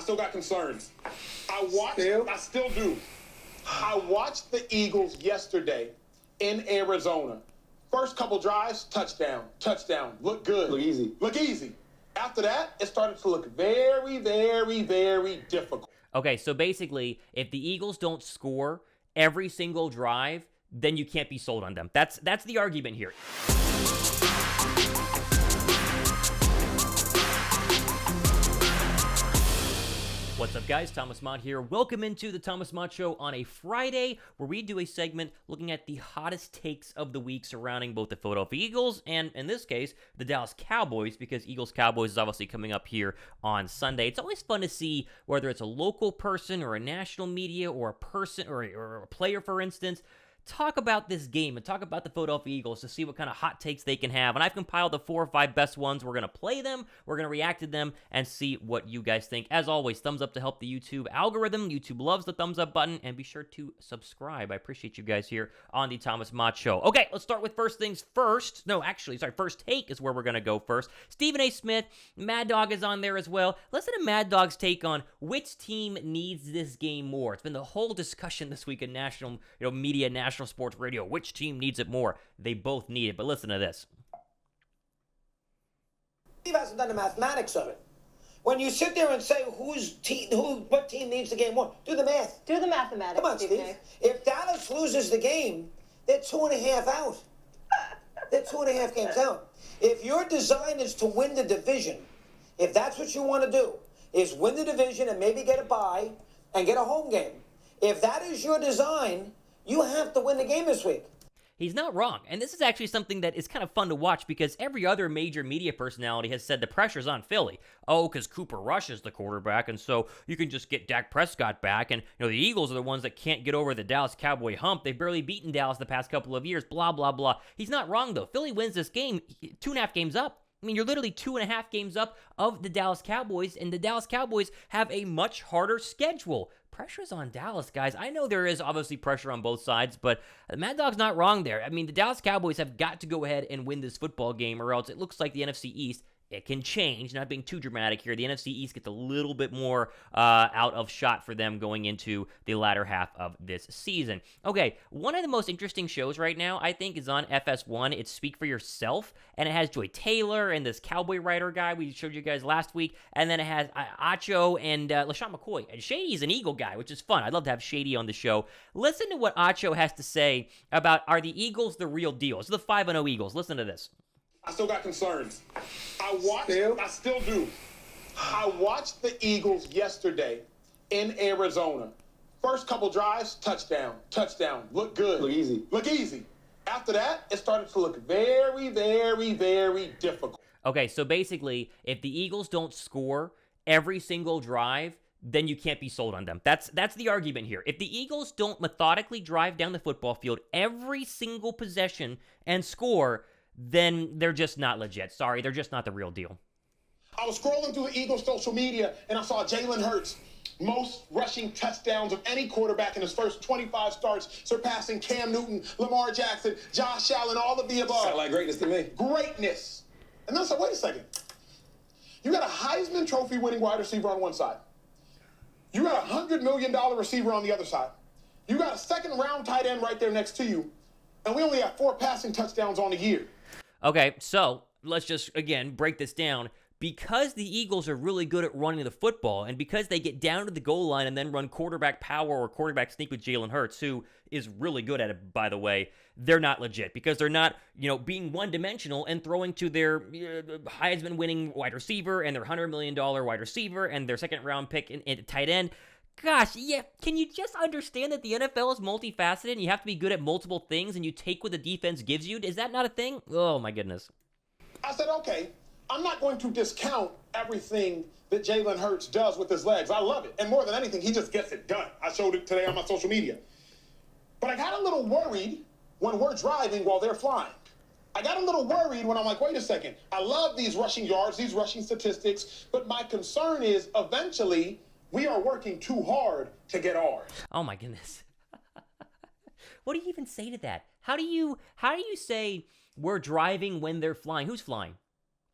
still got concerns. I still do. I watched the Eagles yesterday in Arizona. First couple drives, touchdown. Look good. Look easy. After that, it started to look very, very, very difficult. Okay, so basically, if the Eagles don't score every single drive, then you can't be sold on them. That's the argument here. What's up, guys? Thomas Mott here. Welcome into the Thomas Mott Show on a Friday, where we do a segment looking at the hottest takes of the week surrounding both the Philadelphia Eagles and, in this case, the Dallas Cowboys, because Eagles-Cowboys is obviously coming up here on Sunday. It's always fun to see whether it's a local person or a national media or a person or a player, for instance, talk about this game and talk about the Philadelphia Eagles to see what kind of hot takes they can have. And I've compiled the 4 or 5 best ones. We're going to play them, we're going to react to them, and see what you guys think. As always, thumbs up to help the YouTube algorithm. YouTube loves the thumbs up button, and be sure to subscribe. I appreciate you guys here on the Thomas Mott Show. Okay, let's start with first things first. No, actually, sorry, first take is where we're going to go first. Stephen A. Smith, Mad Dog is on there as well. Listen to Mad Dog's take on which team needs this game more. It's been the whole discussion this week in national media, national sports radio. Which team needs it more? They both need it, but listen to this. Steve hasn't done the mathematics of it. When you sit there and say what team needs the game more, do the math. Do the mathematics. Come on, Steve. If Dallas loses the game, they're 2.5 out. They're 2.5 games out. If your design is to win the division, if that's what you want to do, is win the division and maybe get a bye and get a home game. If that is your design, you have to win the game this week. He's not wrong, and this is actually something that is kind of fun to watch because every other major media personality has said the pressure's on Philly. Oh, because Cooper Rush is the quarterback, and so you can just get Dak Prescott back, and the Eagles are the ones that can't get over the Dallas Cowboy hump. They've barely beaten Dallas the past couple of years, blah, blah, blah. He's not wrong, though. Philly wins this game 2.5 games up. I mean, you're literally 2.5 games up of the Dallas Cowboys, and the Dallas Cowboys have a much harder schedule. Pressure's on Dallas, guys. I know there is obviously pressure on both sides, but Mad Dog's not wrong there. I mean, the Dallas Cowboys have got to go ahead and win this football game, or else it looks like the NFC East, it can change. Not being too dramatic here. The NFC East gets a little bit more out of shot for them going into the latter half of this season. Okay, one of the most interesting shows right now, I think, is on FS1. It's Speak for Yourself, and it has Joy Taylor and this cowboy writer guy we showed you guys last week, and then it has Acho and LaShawn McCoy. And Shady's an Eagle guy, which is fun. I'd love to have Shady on the show. Listen to what Acho has to say about, are the Eagles the real deal? It's the 5-0 Eagles. Listen to this. I still got concerns. I still do. I watched the Eagles yesterday in Arizona. First couple drives, touchdown. Look good. Look easy. After that, it started to look very, very, very difficult. Okay, so basically, if the Eagles don't score every single drive, then you can't be sold on them. That's the argument here. If the Eagles don't methodically drive down the football field every single possession and score, then they're just not legit. Sorry, they're just not the real deal. I was scrolling through the Eagles' social media, and I saw Jalen Hurts, most rushing touchdowns of any quarterback in his first 25 starts, surpassing Cam Newton, Lamar Jackson, Josh Allen, all of the above. Sound like greatness to me. Greatness. And then I said, wait a second. You got a Heisman Trophy winning wide receiver on one side. You got a $100 million receiver on the other side. You got a second-round tight end right there next to you, and we only have 4 passing touchdowns on the year. Okay, so let's just, again, break this down. Because the Eagles are really good at running the football, and because they get down to the goal line and then run quarterback power or quarterback sneak with Jalen Hurts, who is really good at it, by the way, they're not legit because they're not, being one-dimensional and throwing to their Heisman-winning wide receiver and their $100 million wide receiver and their second-round pick in tight end. Gosh, yeah, can you just understand that the NFL is multifaceted and you have to be good at multiple things and you take what the defense gives you? Is that not a thing? Oh, my goodness. I said, okay, I'm not going to discount everything that Jalen Hurts does with his legs. I love it. And more than anything, he just gets it done. I showed it today on my social media. But I got a little worried when we're driving while they're flying. I got a little worried when I'm like, wait a second. I love these rushing yards, these rushing statistics, but my concern is eventually we are working too hard to get ours. Oh my goodness. What do you even say to that? How do you say we're driving when they're flying? Who's flying?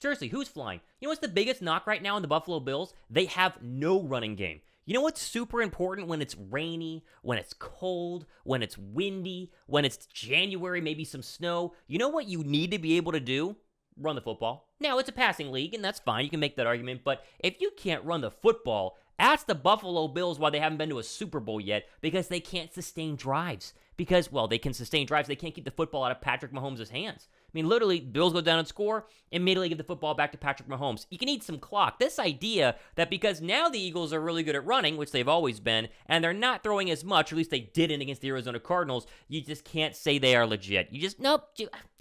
Seriously, who's flying? You know what's the biggest knock right now in the Buffalo Bills? They have no running game. You know what's super important when it's rainy, when it's cold, when it's windy, when it's January, maybe some snow? You know what you need to be able to do? Run the football. Now, it's a passing league, and that's fine. You can make that argument. But if you can't run the football, ask the Buffalo Bills why they haven't been to a Super Bowl yet, because they can't sustain drives. Because, well, they can sustain drives. They can't keep the football out of Patrick Mahomes' hands. I mean, literally, Bills go down and score, immediately give the football back to Patrick Mahomes. You can eat some clock. This idea that because now the Eagles are really good at running, which they've always been, and they're not throwing as much, or at least they didn't against the Arizona Cardinals, you just can't say they are legit. You just, nope.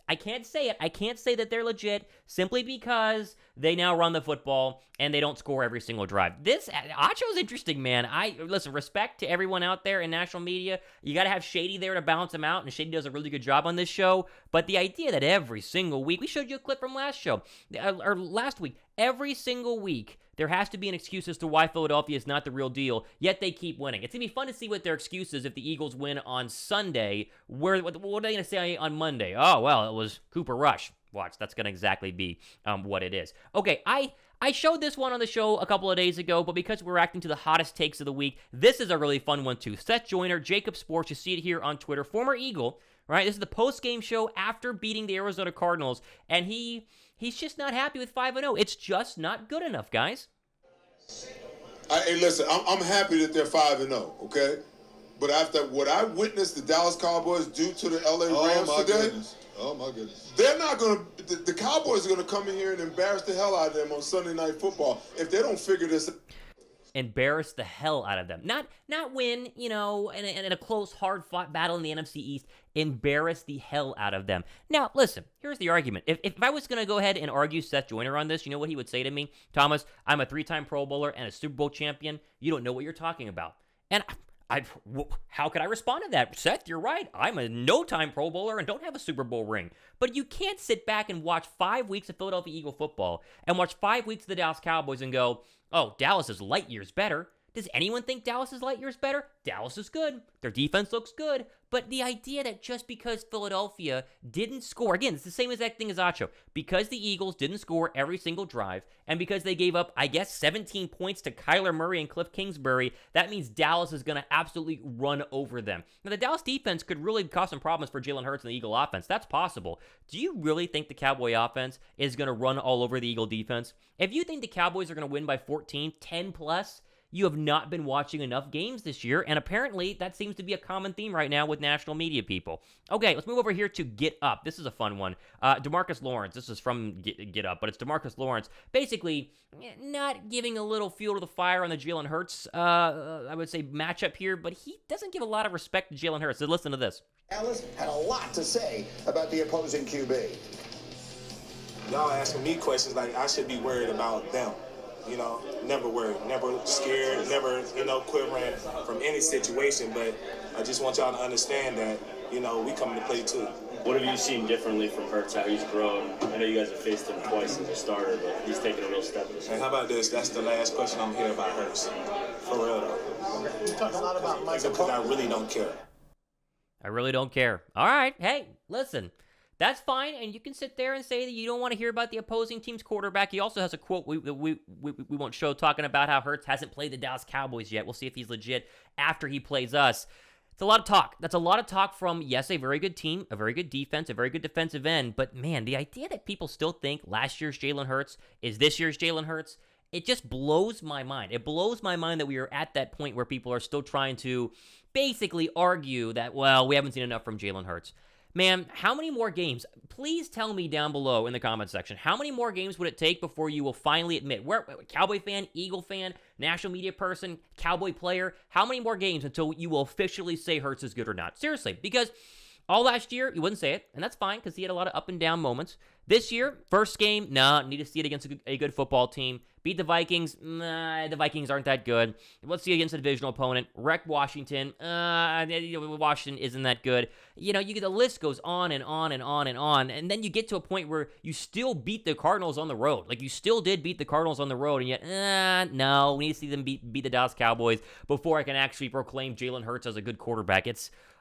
I can't say it. I can't say that they're legit simply because they now run the football and they don't score every single drive. This Acho's interesting, man. Listen, respect to everyone out there in national media. You got to have Shady there to balance them out, and Shady does a really good job on this show. But the idea that every single week, we showed you a clip from last show, or last week, every single week, there has to be an excuse as to why Philadelphia is not the real deal, yet they keep winning. It's going to be fun to see what their excuse is if the Eagles win on Sunday. What are they going to say on Monday? Oh, well, it was Cooper Rush. Watch, that's going to exactly be what it is. Okay, I showed this one on the show a couple of days ago, but because we're reacting to the hottest takes of the week, this is a really fun one too. Seth Joyner, Jacob Sports, you see it here on Twitter, former Eagle, right? This is the post-game show after beating the Arizona Cardinals, and he's just not happy with 5-0. It's just not good enough, guys. Hey, listen, I'm happy that they're 5-0, okay? But after what I witnessed the Dallas Cowboys do to the LA Rams today, oh my goodness, they're not going to, the Cowboys are going to come in here and embarrass the hell out of them on Sunday Night Football if they don't figure this out. Embarrass the hell out of them. Not win, in a close, hard-fought battle in the NFC East. Embarrass the hell out of them. Now, listen, here's the argument. If I was going to go ahead and argue Seth Joyner on this, you know what he would say to me? Thomas, I'm a 3-time Pro Bowler and a Super Bowl champion. You don't know what you're talking about. And how could I respond to that? Seth, you're right. I'm a no-time Pro Bowler and don't have a Super Bowl ring. But you can't sit back and watch 5 weeks of Philadelphia Eagle football and watch 5 weeks of the Dallas Cowboys and go, oh, Dallas is light years better. Does anyone think Dallas is light years better? Dallas is good. Their defense looks good. But the idea that just because Philadelphia didn't score, again, it's the same exact thing as Acho. Because the Eagles didn't score every single drive, and because they gave up, 17 points to Kyler Murray and Cliff Kingsbury, that means Dallas is going to absolutely run over them. Now, the Dallas defense could really cause some problems for Jalen Hurts and the Eagle offense. That's possible. Do you really think the Cowboy offense is going to run all over the Eagle defense? If you think the Cowboys are going to win by 14, 10 plus, you have not been watching enough games this year, and apparently that seems to be a common theme right now with national media people. Okay, let's move over here to Get Up. This is a fun one. DeMarcus Lawrence. This is from Get Up, but it's DeMarcus Lawrence basically not giving a little fuel to the fire on the Jalen Hurts, I would say, matchup here, but he doesn't give a lot of respect to Jalen Hurts. So listen to this. Dallas had a lot to say about the opposing QB. Y'all asking me questions like I should be worried about them. Never worried, never scared, never, quivering from any situation. But I just want y'all to understand that, we come to play too. What have you seen differently from Hurts, how he's grown? I know you guys have faced him twice as a starter, but he's taken a real step this year. And how about this? That's the last question I'm hearing about Hurts. For real, though. You talk a lot about Michael. Because I really don't care. I really don't care. All right, hey, listen. That's fine, and you can sit there and say that you don't want to hear about the opposing team's quarterback. He also has a quote we won't show talking about how Hurts hasn't played the Dallas Cowboys yet. We'll see if he's legit after he plays us. It's a lot of talk. That's a lot of talk from, yes, a very good team, a very good defense, a very good defensive end, but man, the idea that people still think last year's Jalen Hurts is this year's Jalen Hurts, it just blows my mind. It blows my mind that we are at that point where people are still trying to basically argue that, well, we haven't seen enough from Jalen Hurts. Man, how many more games? Please tell me down below in the comments section. How many more games would it take before you will finally admit, Cowboy fan, Eagle fan, national media person, Cowboy player, how many more games until you will officially say Hurts is good or not? Seriously, because all last year, you wouldn't say it, and that's fine because he had a lot of up and down moments. This year, first game, need to see it against a good football team. Beat the Vikings, the Vikings aren't that good. Let's see against a divisional opponent. Wreck Washington, Washington isn't that good. The list goes on and on and on and on, and then you get to a point where you still beat the Cardinals on the road. Like, you still did beat the Cardinals on the road, and yet, no, we need to see them beat the Dallas Cowboys before I can actually proclaim Jalen Hurts as a good quarterback.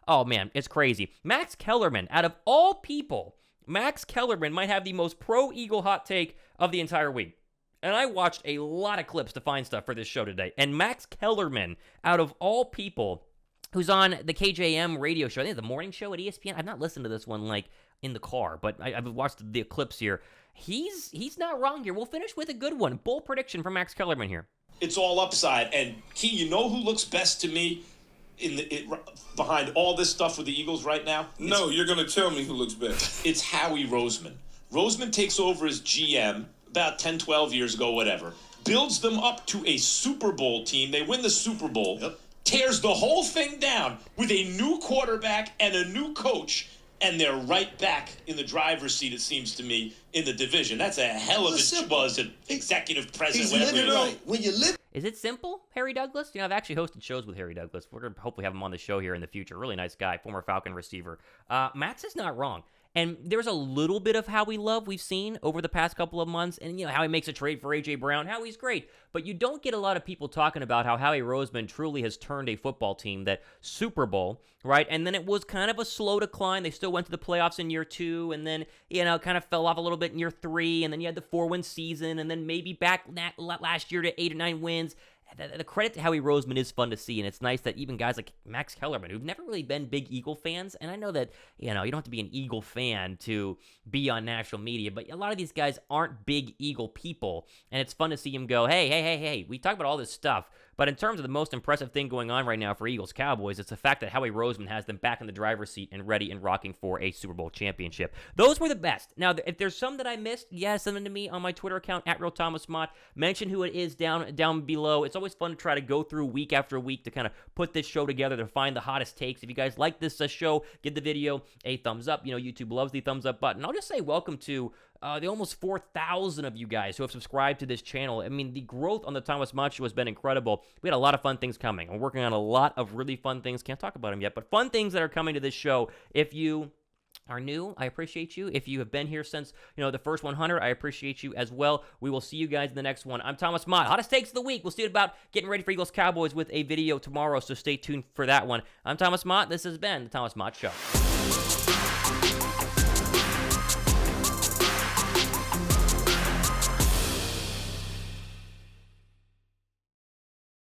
Oh man, it's crazy. Max Kellerman, out of all people, Max Kellerman might have the most pro-Eagle hot take of the entire week. And I watched a lot of clips to find stuff for this show today. And Max Kellerman, out of all people, who's on the KJM radio show, I think the morning show at ESPN. I've not listened to this one like in the car, but I've watched the clips here. He's not wrong here. We'll finish with a good one. Bold prediction from Max Kellerman here. It's all upside. And Key, you know who looks best to me behind all this stuff with the Eagles right now? No, you're going to tell me who looks best. It's Howie Roseman. Roseman takes over as GM about 10, 12 years ago, whatever. Builds them up to a Super Bowl team. They win the Super Bowl. Yep. Tears the whole thing down with a new quarterback and a new coach. And they're right back in the driver's seat, it seems to me, in the division. That's a hell of a buzz at executive president. When you live. Is it simple, Harry Douglas? You know, I've actually hosted shows with Harry Douglas. We're going to hopefully have him on the show here in the future. Really nice guy, former Falcon receiver. Max is not wrong. And there's a little bit of Howie love we've seen over the past couple of months. And, you know, Howie makes a trade for A.J. Brown. Howie's great. But you don't get a lot of people talking about how Howie Roseman truly has turned a football team that Super Bowl, right? And then it was kind of a slow decline. They still went to the playoffs in year 2. And then, you know, kind of fell off a little bit in year 3. And then you had the 4-win season. And then maybe back last year to 8 or 9 wins. The credit to Howie Roseman is fun to see, and it's nice that even guys like Max Kellerman, who've never really been big Eagle fans, and I know that, you know, you don't have to be an Eagle fan to be on national media, but a lot of these guys aren't big Eagle people, and it's fun to see him go, hey, we talk about all this stuff, but in terms of the most impressive thing going on right now for Eagles-Cowboys, it's the fact that Howie Roseman has them back in the driver's seat and ready and rocking for a Super Bowl championship. Those were the best. Now, if there's some that I missed, send them to me on my Twitter account, @RealThomasMott. Mention who it is down below. It's always fun to try to go through week after week to kind of put this show together to find the hottest takes. If you guys like this show, give the video a thumbs up. You know, YouTube loves the thumbs up button. I'll just say welcome to the almost 4,000 of you guys who have subscribed to this channel. I mean, the growth on the Thomas Mott Show has been incredible. We had a lot of fun things coming. I'm working on a lot of really fun things. Can't talk about them yet, but fun things that are coming to this show. If you are new, I appreciate you. If you have been here since, you know, the first 100, I appreciate you as well. We will see you guys in the next one. I'm Thomas Mott. Hottest takes of the week. We'll see about getting ready for Eagles Cowboys with a video tomorrow, so stay tuned for that one. I'm Thomas Mott. This has been the Thomas Mott Show.